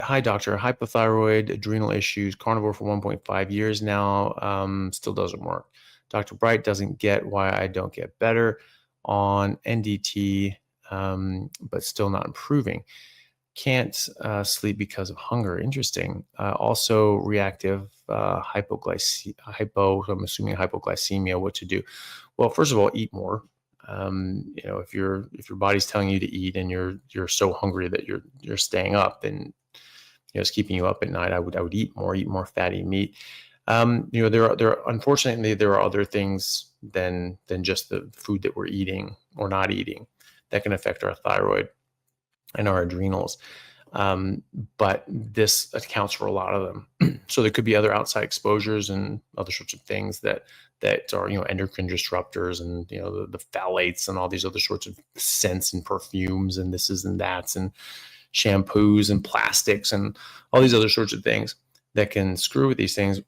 hi doctor, hypothyroid, adrenal issues, carnivore for 1.5 years now, still doesn't work. Dr. Bright doesn't get why I don't get better on NDT, but still not improving. Can't sleep because of hunger. Interesting. Also reactive hypo, so I'm assuming hypoglycemia. What to do? Well, first of all, eat more. If your body's telling you to eat and you're so hungry that you're staying up and it's keeping you up at night, I would eat more fatty meat. Unfortunately there are other things than just the food that we're eating or not eating that can affect our thyroid and our adrenals. But this accounts for a lot of them. So there could be other outside exposures and other sorts of things that are, endocrine disruptors and, the phthalates and all these other sorts of scents and perfumes and thises and that's and shampoos and plastics and all these other sorts of things that can screw with these things.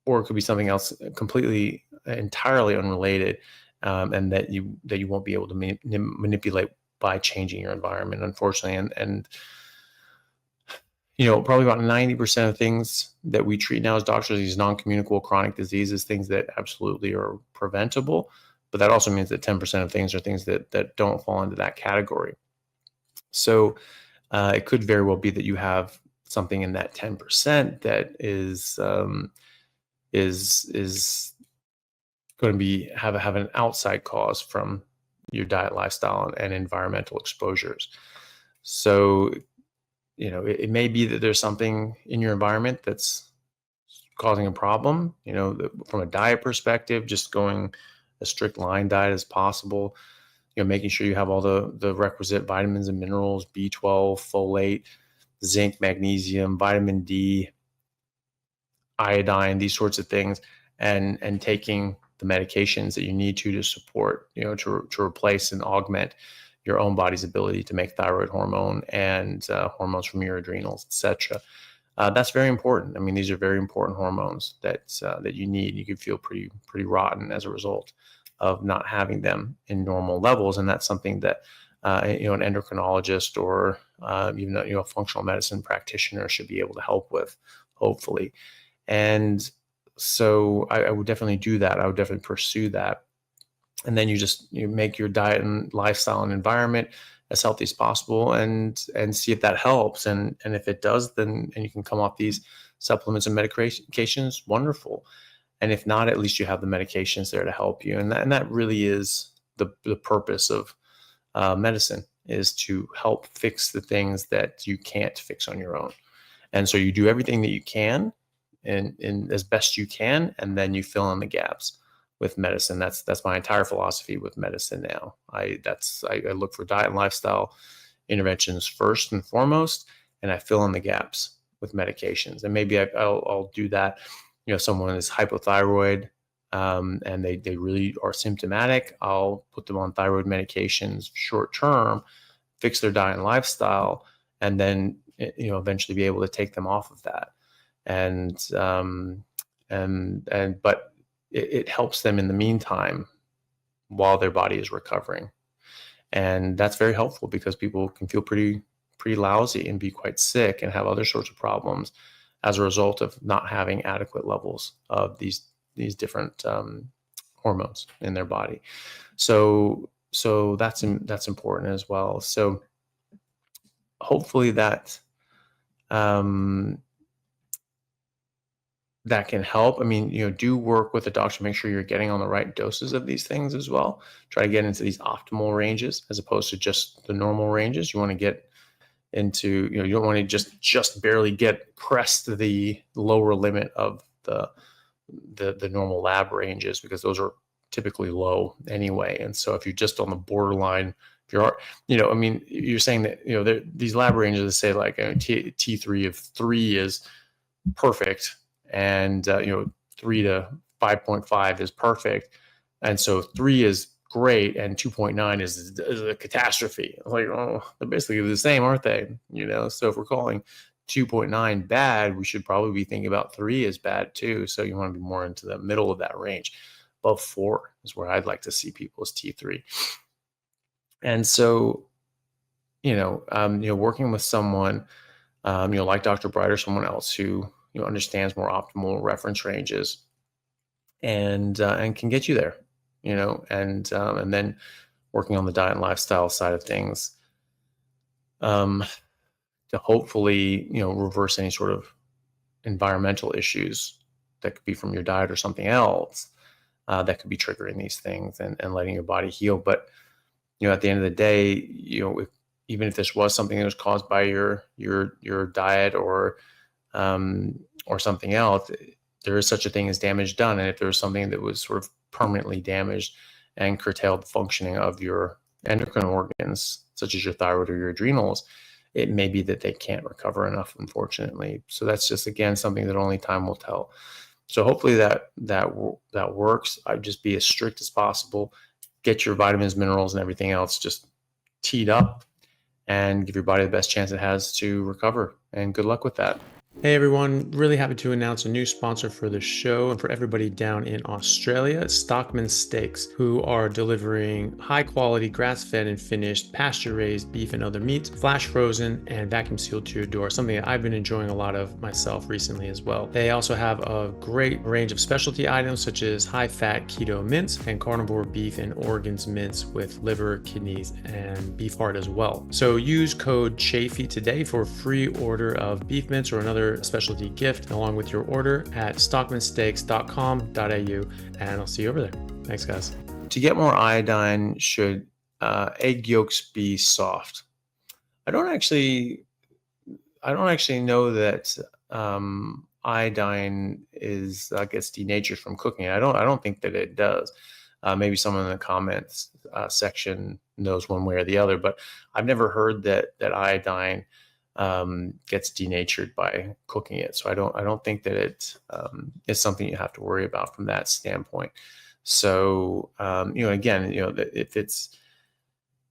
Or it could be something else completely, entirely unrelated, and that you won't be able to manipulate by changing your environment, unfortunately. And probably about 90% of things that we treat now as doctors, these non-communicable chronic diseases, things that absolutely are preventable. But that also means that 10% of things are things that don't fall into that category. So it could very well be that you have something in that 10% that is going to have an outside cause from your diet, lifestyle, and environmental exposures. So, it may be that there's something in your environment that's causing a problem. From a diet perspective, just going a strict line diet as possible. Making sure you have all the requisite vitamins and minerals, B12, folate, zinc, magnesium, vitamin D, iodine, these sorts of things, and taking the medications that you need to support, to replace and augment your own body's ability to make thyroid hormone and hormones from your adrenals, etc. That's very important. I mean, these are very important hormones that you need. You can feel pretty rotten as a result of not having them in normal levels, and that's something that an endocrinologist or even a functional medicine practitioner should be able to help with, hopefully. And so I would definitely do that. I would definitely pursue that. And then you make your diet and lifestyle and environment as healthy as possible and see if that helps. And if it does, then and you can come off these supplements and medications, wonderful. And if not, at least you have the medications there to help you. And that really is the purpose of medicine, is to help fix the things that you can't fix on your own. And so you do everything that you can and as best you can, and then you fill in the gaps with medicine. That's my entire philosophy with medicine now. I look for diet and lifestyle interventions first and foremost, and I fill in the gaps with medications. And maybe I'll do that. Someone is hypothyroid and they really are symptomatic. I'll put them on thyroid medications short term, fix their diet and lifestyle, and then eventually be able to take them off of that. But it helps them in the meantime while their body is recovering. And that's very helpful because people can feel pretty lousy and be quite sick and have other sorts of problems as a result of not having adequate levels of these different hormones in their body. So that's important as well. So hopefully that that can help. I mean, do work with a doctor, make sure you're getting on the right doses of these things as well. Try to get into these optimal ranges as opposed to just the normal ranges. You want to get into, you don't want to just barely crest the lower limit of the normal lab ranges, because those are typically low anyway. And so if you're just on the borderline, if you're, you're saying that, these lab ranges say like T3 of 3 is perfect. And 3 to 5.5 is perfect, and so 3 is great, and 2.9 is a catastrophe. Like, oh, they're basically the same, aren't they? So if we're calling 2.9 bad, we should probably be thinking about 3 as bad too. So you want to be more into the middle of that range. Above 4 is where I'd like to see people as T3. And so, working with someone like Dr. Bright or someone else who understands more optimal reference ranges and can get you there, and then working on the diet and lifestyle side of things to hopefully reverse any sort of environmental issues that could be from your diet or something else that could be triggering these things and letting your body heal. But at the end of the day, even if this was something that was caused by your diet or something else, there is such a thing as damage done. And if there was something that was sort of permanently damaged and curtailed the functioning of your endocrine organs, such as your thyroid or your adrenals, it may be that they can't recover enough, unfortunately. So that's just, again, something that only time will tell. So hopefully that works. I'd just be as strict as possible. Get your vitamins, minerals, and everything else just teed up and give your body the best chance it has to recover. And good luck with that. Hey everyone, really happy to announce a new sponsor for the show and for everybody down in Australia, Stockman Steaks, who are delivering high quality grass-fed and finished pasture-raised beef and other meats, flash frozen and vacuum sealed to your door, something that I've been enjoying a lot of myself recently as well. They also have a great range of specialty items such as high-fat keto mince and carnivore beef and organs mince with liver, kidneys, and beef heart as well. So use code Chaffee today for a free order of beef mince or another specialty gift along with your order at stockmansteaks.com.au, and I'll see you over there. Thanks, guys. To get more iodine, should egg yolks be soft? I don't actually know that iodine gets denatured from cooking. I don't think that it does. Maybe someone in the comments section knows one way or the other, but I've never heard that iodine gets denatured by cooking it. So I don't think that it is something you have to worry about from that standpoint. So again, if it's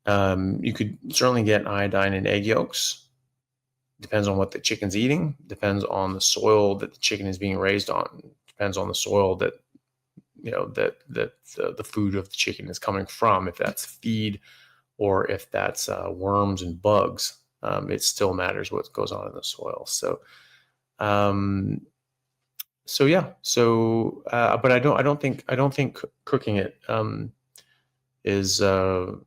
you could certainly get iodine in egg yolks. Depends on what the chicken's eating. Depends on the soil that the chicken is being raised on. Depends on the soil that the food of the chicken is coming from. If that's feed or if that's worms and bugs. It still matters what goes on in the soil. So, but I don't think cooking it is a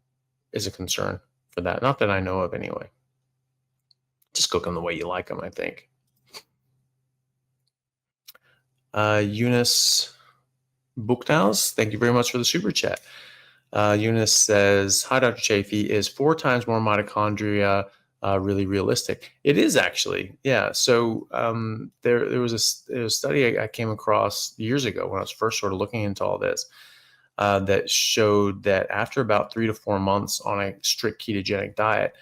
concern for that. Not that I know of, anyway. Just cook them the way you like them, I think. Eunice Bookhouse, thank you very much for the super chat. Eunice says, "Hi, Dr. Chaffee. Is 4 times more mitochondria really realistic?" It is, actually. Yeah. So there was a study I came across years ago when I was first sort of looking into all this that showed that after about 3 to 4 months on a strict ketogenic diet,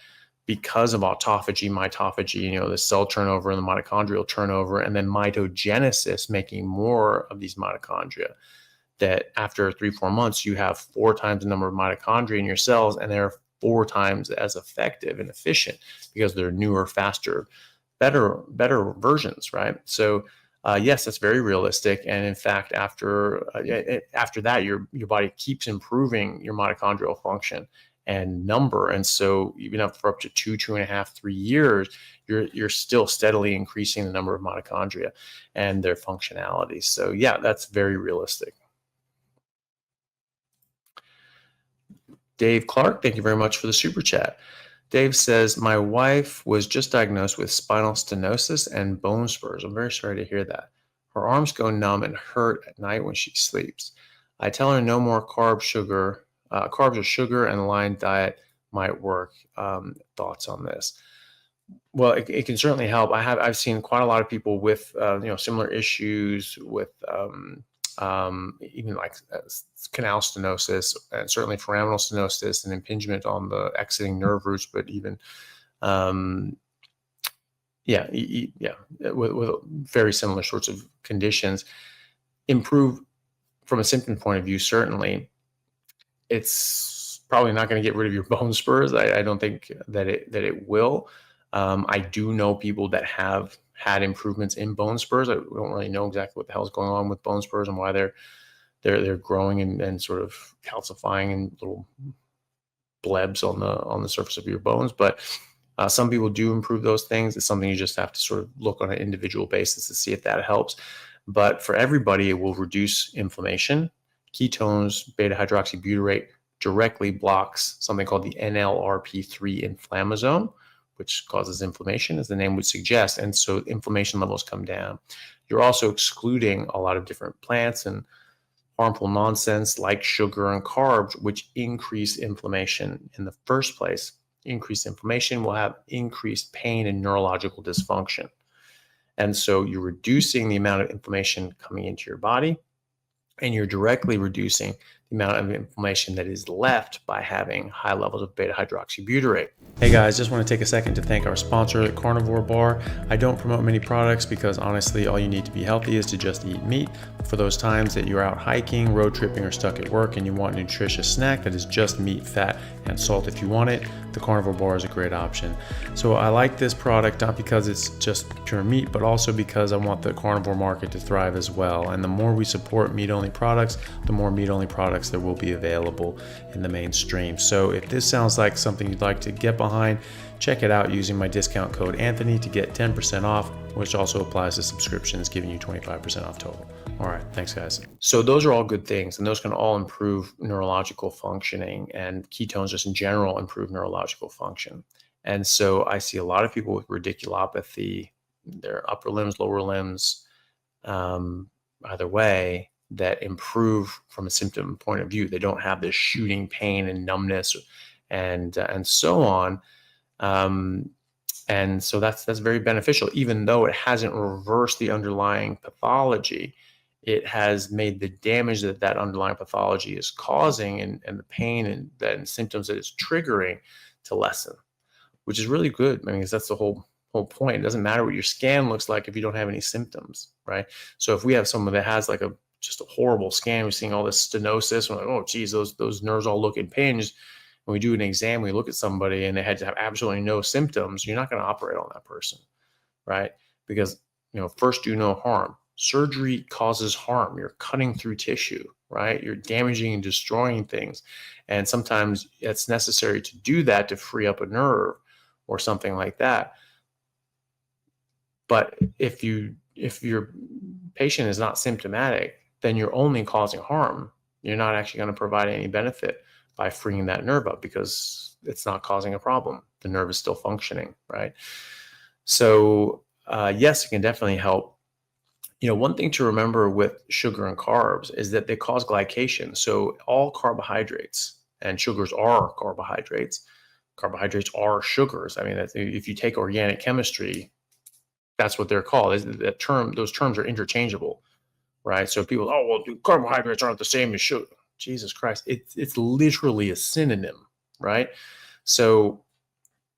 because of autophagy, mitophagy, the cell turnover and the mitochondrial turnover, and then mitogenesis, making more of these mitochondria, that after 3-4 months, you have 4 times the number of mitochondria in your cells, and they're 4 times as effective and efficient because they're newer, faster, better versions, right? So yes, that's very realistic. And in fact, after that, your body keeps improving your mitochondrial function and number. And so even for up to 2.5, 3 years, you're still steadily increasing the number of mitochondria and their functionality. So yeah, that's very realistic. Dave Clark, thank you very much for the super chat. Dave says, "My wife was just diagnosed with spinal stenosis and bone spurs. I'm very sorry to hear that. Her arms go numb and hurt at night when she sleeps. I tell her no more carbs or sugar, and a line diet might work." Thoughts on this? Well, it can certainly help. I've seen quite a lot of people with similar issues with even like canal stenosis, and certainly foraminal stenosis and impingement on the exiting nerve roots, but even with very similar sorts of conditions. Improve from a symptom point of view, certainly. It's probably not going to get rid of your bone spurs. I don't think that it will. I do know people that have had improvements in bone spurs. I don't really know exactly what the hell is going on with bone spurs and why they're growing and sort of calcifying in little blebs on the surface of your bones. But Some people do improve those things. It's something you just have to sort of look on an individual basis to see if that helps. But for everybody, it will reduce inflammation. Ketones, beta hydroxybutyrate, directly blocks something called the NLRP3 inflammasome, which causes inflammation, as the name would suggest. And so inflammation levels come down. You're also excluding a lot of different plants and harmful nonsense like sugar and carbs, which increase inflammation in the first place. Increased inflammation will have increased pain and neurological dysfunction. And so you're reducing the amount of inflammation coming into your body, and you're directly reducing the amount of inflammation that is left by having high levels of beta hydroxybutyrate. Hey guys, just want to take a second to thank our sponsor at Carnivore Bar. I don't promote many products because honestly, all you need to be healthy is to just eat meat. For those times that you're out hiking, road tripping, or stuck at work and you want a nutritious snack that is just meat, fat, and salt if you want it, the Carnivore Bar is a great option. So I like this product not because it's just pure meat, but also because I want the carnivore market to thrive as well. And the more we support meat-only products, the more meat-only products there will be available in the mainstream. So if this sounds like something you'd like to get behind, check it out using my discount code Anthony to get 10% off, which also applies to subscriptions, giving you 25% off total. All right, thanks guys. So those are all good things, and those can all improve neurological functioning, and ketones just in general improve neurological function. And so I see a lot of people with radiculopathy, their upper limbs, lower limbs, either way, that improve from a symptom point of view. They don't have this shooting pain and numbness and so on. And so that's very beneficial, even though it hasn't reversed the underlying pathology. It has made the damage that underlying pathology is causing and the pain and symptoms that it's triggering to lessen, which is really good. I mean, because that's the whole point. It doesn't matter what your scan looks like if you don't have any symptoms, right? So if we have someone that has like just a horrible scan, we're seeing all this stenosis, we're like, oh geez, those nerves all look impinged. When we do an exam, we look at somebody and they had to have absolutely no symptoms, you're not going to operate on that person, right? Because, first do no harm. Surgery causes harm. You're cutting through tissue, right? You're damaging and destroying things. And sometimes it's necessary to do that to free up a nerve or something like that. But if your patient is not symptomatic, then you're only causing harm. You're not actually going to provide any benefit by freeing that nerve up because it's not causing a problem. The nerve is still functioning, right? So yes, it can definitely help. One thing to remember with sugar and carbs is that they cause glycation. So all carbohydrates, and sugars are carbohydrates. Carbohydrates are sugars. I mean, if you take organic chemistry, that's what they're called. Those terms are interchangeable, right? So people, carbohydrates aren't the same as sugar. Jesus Christ, it's literally a synonym, right? So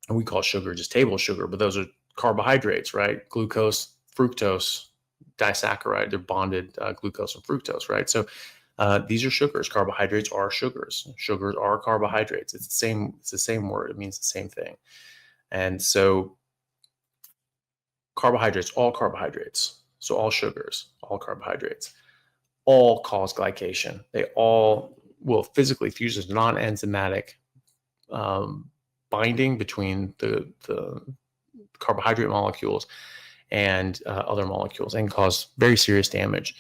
we call sugar just table sugar, but those are carbohydrates, right? Glucose, fructose, disaccharide, they're bonded glucose and fructose, right? So these are sugars. Carbohydrates are sugars. Sugars are carbohydrates. It's the same word. It means the same thing. And so carbohydrates, all carbohydrates. So all sugars, all carbohydrates, all cause glycation. They all will physically fuse as non-enzymatic binding between the carbohydrate molecules and other molecules and cause very serious damage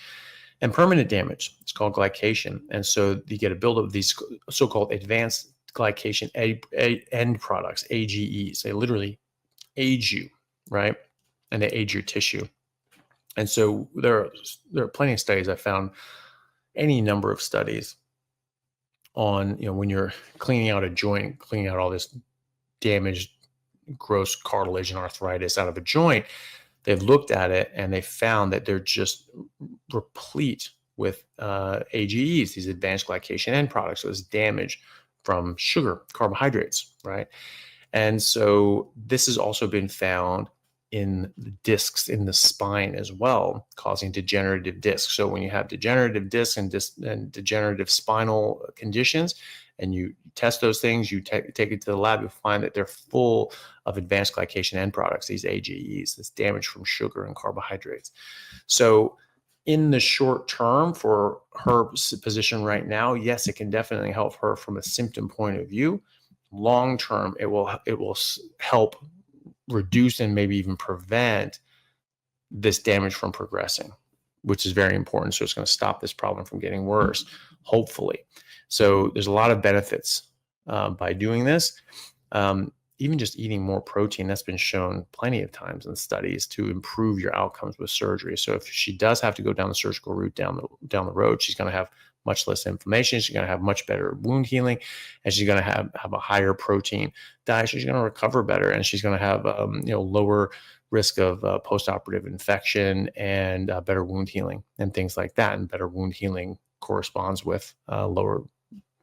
and permanent damage. It's called glycation. And so you get a buildup of these so-called advanced glycation end products, AGEs. They literally age you, right? And they age your tissue. And so there are plenty of studies. I found any number of studies on, when you're cleaning out a joint, cleaning out all this damaged, gross cartilage and arthritis out of a joint. They've looked at it and they found that they're just replete with AGEs, these advanced glycation end products. So it's damage from sugar, carbohydrates, right? And so this has also been found in the discs in the spine as well, causing degenerative discs. So when you have degenerative discs and degenerative spinal conditions, and you test those things, you take it to the lab, you'll find that they're full of advanced glycation end products, these AGEs, this damage from sugar and carbohydrates. So in the short term for her position right now, yes, it can definitely help her from a symptom point of view. long term, it will help reduce and maybe even prevent this damage from progressing, which is very important. So it's going to stop this problem from getting worse, hopefully. So there's a lot of benefits by doing this. Even just eating more protein, that's been shown plenty of times in studies to improve your outcomes with surgery. So if she does have to go down the surgical route down the road, she's going to have much less inflammation. She's going to have much better wound healing, and she's going to have a higher protein diet. She's going to recover better, and she's going to have lower risk of post-operative infection and better wound healing and things like that. And better wound healing corresponds with lower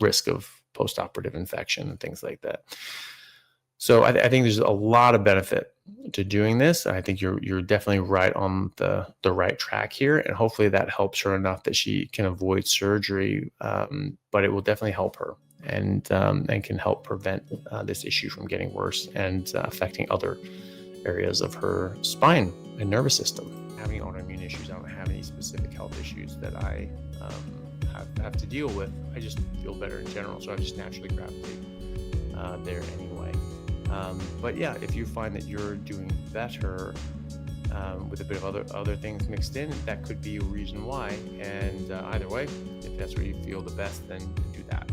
risk of post-operative infection and things like that. So I think there's a lot of benefit to doing this. I think you're definitely right on the right track here, and hopefully that helps her enough that she can avoid surgery. But it will definitely help her and can help prevent this issue from getting worse and affecting other areas of her spine and nervous system. Having autoimmune issues, I don't have any specific health issues that I have to deal with. I just feel better in general, so I just naturally gravitate there anyway. But yeah, if you find that you're doing better with a bit of other things mixed in, that could be a reason why. And either way, if that's where you feel the best, then do that.